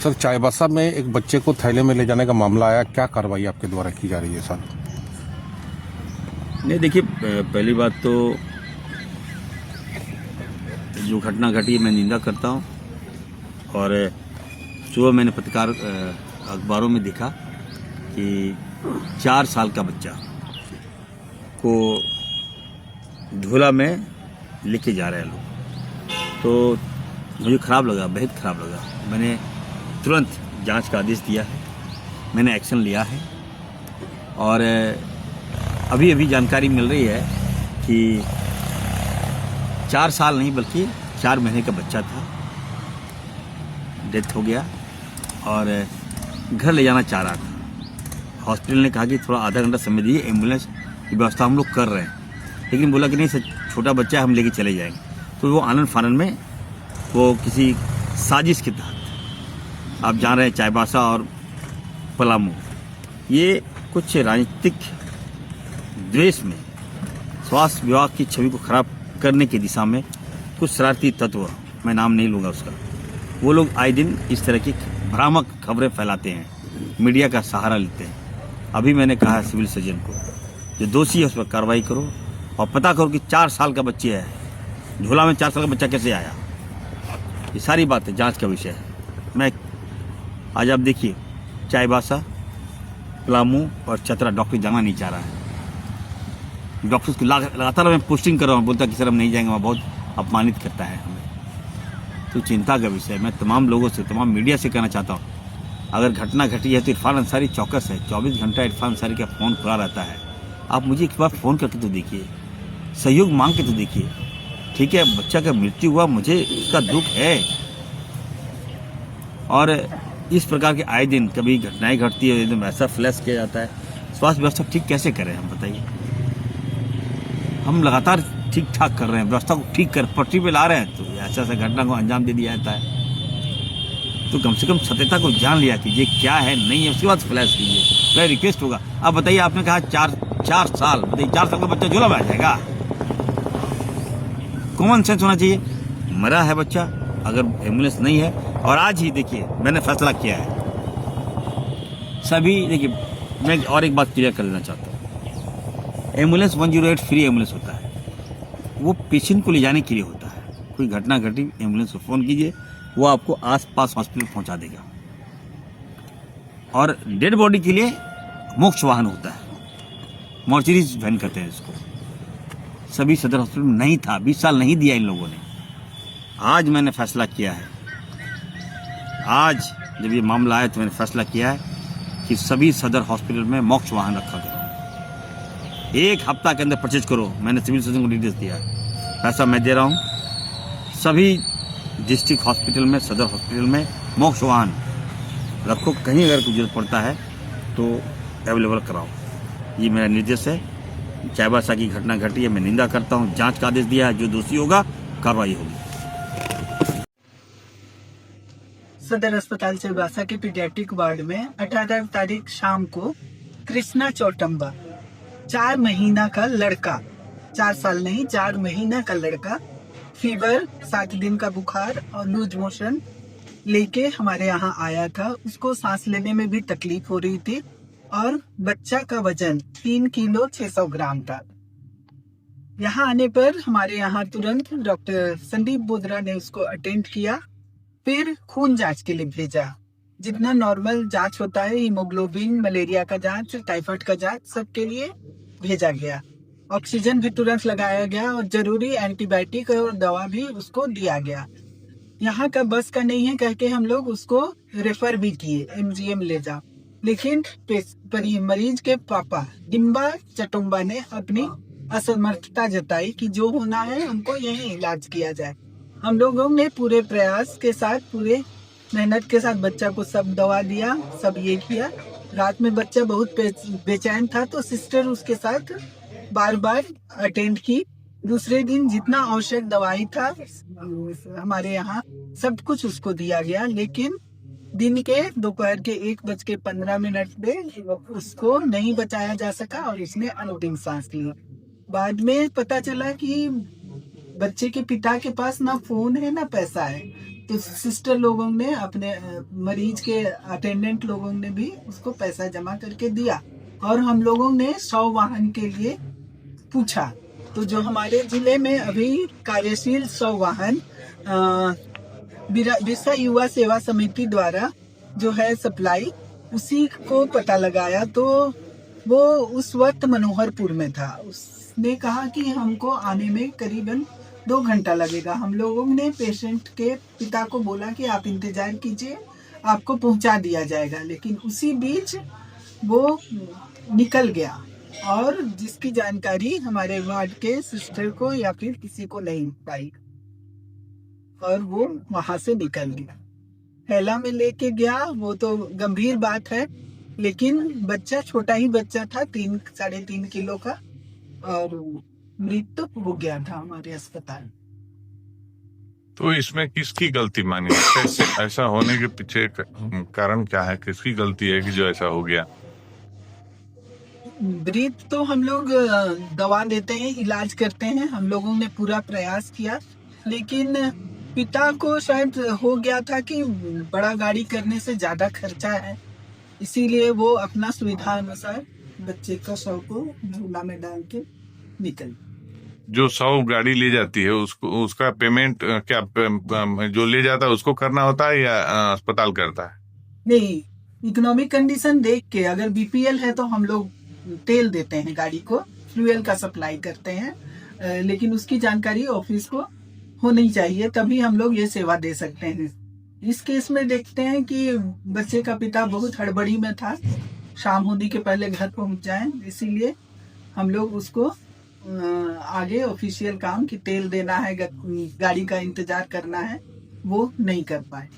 Sir, Chaibasa में एक बच्चे को थैले में ले जाने का मामला आया, क्या कार्रवाई आपके द्वारा की जा रही है सर? नहीं, देखिए, पहली बात तो जो घटना घटी मैं निंदा करता हूँ। और सुबह मैंने पत्रकार अखबारों में देखा कि 4 साल का बच्चा को झोला में लेके जा रहे हैं लोग, तो मुझे खराब लगा, बेहद खराब लगा। मैंने तुरंत जांच का आदेश दिया है, मैंने एक्शन लिया है। और अभी अभी जानकारी मिल रही है कि 4 साल नहीं बल्कि 4 महीने का बच्चा था, डेथ हो गया और घर ले जाना चाह रहा था। हॉस्पिटल ने कहा कि थोड़ा आधा घंटा समय दीजिए, एम्बुलेंस की व्यवस्था हम लोग कर रहे हैं, लेकिन बोला कि नहीं सर, छोटा बच्चा है, हम लेके चले जाएंगे। तो वो आनंद फानन में वो किसी साजिश के तहत, आप जान रहे हैं, चाईबासा और पलामू, ये कुछ राजनीतिक द्वेष में स्वास्थ्य विभाग की छवि को खराब करने की दिशा में कुछ शरारती तत्व, मैं नाम नहीं लूँगा उसका, वो लोग आए दिन इस तरह की भ्रामक खबरें फैलाते हैं, मीडिया का सहारा लेते हैं। अभी मैंने कहा है सिविल सर्जन को, जो दोषी है उस पर कार्रवाई करो और पता करो कि 4 साल का बच्चे है, झोला में 4 साल का बच्चा कैसे आया। ये सारी बातें जांच का विषय है। मैं आज आप देखिए, चाईबासा, पलामू और चतरा डॉक्टर जाना नहीं चाह रहा है। डॉक्टर्स को लगातार मैं पोस्टिंग कर रहा हूँ, बोलता कि सर हम नहीं जाएंगे, वहाँ बहुत अपमानित करता है हमें। तो चिंता का विषय। मैं तमाम लोगों से, तमाम मीडिया से कहना चाहता हूँ, अगर घटना घटी है तो इरफान अंसारी चौकस है, 24 घंटा इरफान अंसारी का फ़ोन खुला रहता है। आप मुझे एक बार फ़ोन करके तो देखिए, सहयोग मांग के तो देखिए। ठीक है, बच्चा का मृत्यु हुआ, मुझे उसका दुख है, और इस प्रकार के आए दिन कभी घटनाएं घटती है, एकदम ऐसा फ्लैश किया जाता है। स्वास्थ्य व्यवस्था ठीक कैसे करें हम, बताइए? हम लगातार ठीक ठाक कर रहे हैं, व्यवस्था को ठीक कर पटरी पे ला रहे हैं, तो ऐसा ऐसा घटना को अंजाम दे दिया जाता है। तो कम से कम सत्यता को जान लिया कीजिए, क्या है नहीं है, उसके बाद फ्लैश कीजिए। मेरा रिक्वेस्ट होगा। अब बताइए, आपने कहा 4 साल, बताइए 4 साल का बच्चा झोला में आ जाएगा? कॉमन सेंस होना चाहिए। मरा है बच्चा, अगर एम्बुलेंस नहीं है, और आज ही देखिए मैंने फैसला किया है सभी, देखिए मैं और एक बात क्लियर कर लेना चाहता हूँ, एम्बुलेंस 108 फ्री एम्बुलेंस होता है, वो पेशेंट को ले जाने के लिए होता है। कोई घटना घटी, एम्बुलेंस को फ़ोन कीजिए, वो आपको आसपास हॉस्पिटल पहुंचा देगा। और डेड बॉडी के लिए मोक्ष वाहन होता है, मॉर्चरी वैन कहते हैं इसको। सभी सदर हॉस्पिटल में नहीं था, 20 साल नहीं दिया इन लोगों ने। आज मैंने फैसला किया है, आज जब ये मामला आया तो मैंने फैसला किया है कि सभी सदर हॉस्पिटल में मोक्ष वाहन रखा गया। 1 हफ्ता के अंदर परचेज करो, मैंने सिविल सर्जन को निर्देश दिया है, पैसा मैं दे रहा हूँ। सभी डिस्ट्रिक्ट हॉस्पिटल में, सदर हॉस्पिटल में मोक्ष वाहन रखो, कहीं अगर कुछ जरूरत पड़ता है तो अवेलेबल कराओ। ये मेरा निर्देश है। चाईबासा की घटना घटी है, मैं निंदा करता हूँ, जांच का आदेश दिया है, जो दोषी होगा कार्रवाई होगी। सदर अस्पताल चाईबासा के पीडियाट्रिक वार्ड में 18 तारीख शाम को कृष्णा चौटम्बा, 4 महीना का लड़का, 4 साल नहीं 4 महीना का लड़का, फीवर, 7 दिन का बुखार और लूज मोशन लेके हमारे यहाँ आया था। उसको सांस लेने में भी तकलीफ हो रही थी और बच्चा का वजन 3 किलो 600 ग्राम था। यहाँ आने पर हमारे यहाँ तुरंत डॉक्टर संदीप बोदरा ने उसको अटेंड किया, फिर खून जांच के लिए भेजा। जितना नॉर्मल जांच होता है, हीमोग्लोबिन, मलेरिया का जांच, टाइफाइड का जांच, सबके लिए भेजा गया। ऑक्सीजन भी तुरंत लगाया गया और जरूरी एंटीबायोटिक और दवा भी उसको दिया गया। यहाँ का बस का नहीं है कह के हम लोग उसको रेफर भी किए, MGM ले जाओ, लेकिन मरीज के पापा डिम्बा चटुम्बा ने अपनी असमर्थता जताई कि जो होना है हमको यही इलाज किया जाए। हम लोगों ने पूरे प्रयास के साथ, पूरे मेहनत के साथ बच्चा को सब दवा दिया, सब ये किया। रात में बच्चा बहुत बेचैन था, तो सिस्टर उसके साथ बार बार अटेंड की। दूसरे दिन जितना आवश्यक दवाई था हमारे यहाँ सब कुछ उसको दिया गया, लेकिन दिन के दोपहर के 1:15 में उसको नहीं बचाया जा सका और उसने अंतिम सांस ली। बाद में पता चला कि बच्चे के पिता के पास ना फोन है ना पैसा है, तो सिस्टर लोगों ने अपने मरीज के अटेंडेंट लोगों ने भी उसको पैसा जमा करके दिया और हम लोगों ने 100 वाहन के लिए पूछा। तो जो हमारे जिले में अभी कार्यशील 100 वाहन बिरसा युवा सेवा समिति द्वारा जो है सप्लाई, उसी को पता लगाया तो वो उस वक्त मनोहरपुर में था। उसने कहा कि हमको आने में करीबन 2 घंटा लगेगा। हम लोगों ने पेशेंट के पिता को बोला कि आप इंतजार कीजिए, आपको पहुंचा दिया जाएगा, लेकिन उसी बीच वो निकल गया और जिसकी जानकारी हमारे वार्ड के सिस्टर को या फिर किसी को नहीं पाई और वो वहां से निकल गया। हेला में लेके गया, वो तो गंभीर बात है, लेकिन बच्चा छोटा ही बच्चा था, 3-3.5 किलो का, और मृत्यु हो गया था हमारे अस्पताल। तो इसमें किसकी गलती मानी? कैसे ऐसा होने के पीछे कारण क्या है? किसकी गलती है कि जो ऐसा हो गया? ब्रीथ तो हम लोग दवा देते हैं, इलाज करते हैं, हम लोगों ने पूरा प्रयास किया, लेकिन पिता को शायद हो गया था कि बड़ा गाड़ी करने से ज्यादा खर्चा है, इसीलिए वो अपना सुविधा अनुसार बच्चे का शव को झूला में डाल के निकल। जो 100 गाड़ी ले जाती है उसको, उसका पेमेंट क्या जो ले जाता है उसको करना होता है या अस्पताल करता है? नहीं, इकोनॉमिक कंडीशन देख के, अगर बीपीएल है तो हम लोग तेल देते हैं, गाड़ी को फ्यूल का सप्लाई करते हैं, लेकिन उसकी जानकारी ऑफिस को होनी चाहिए, तभी हम लोग ये सेवा दे सकते हैं। इस केस में देखते हैं कि बच्चे का पिता बहुत हड़बड़ी में था, शाम होने के पहले घर पहुंच जाए, इसीलिए हम लोग उसको आगे ऑफिशियल काम कि तेल देना है, गाड़ी का इंतजार करना है, वो नहीं कर पाए।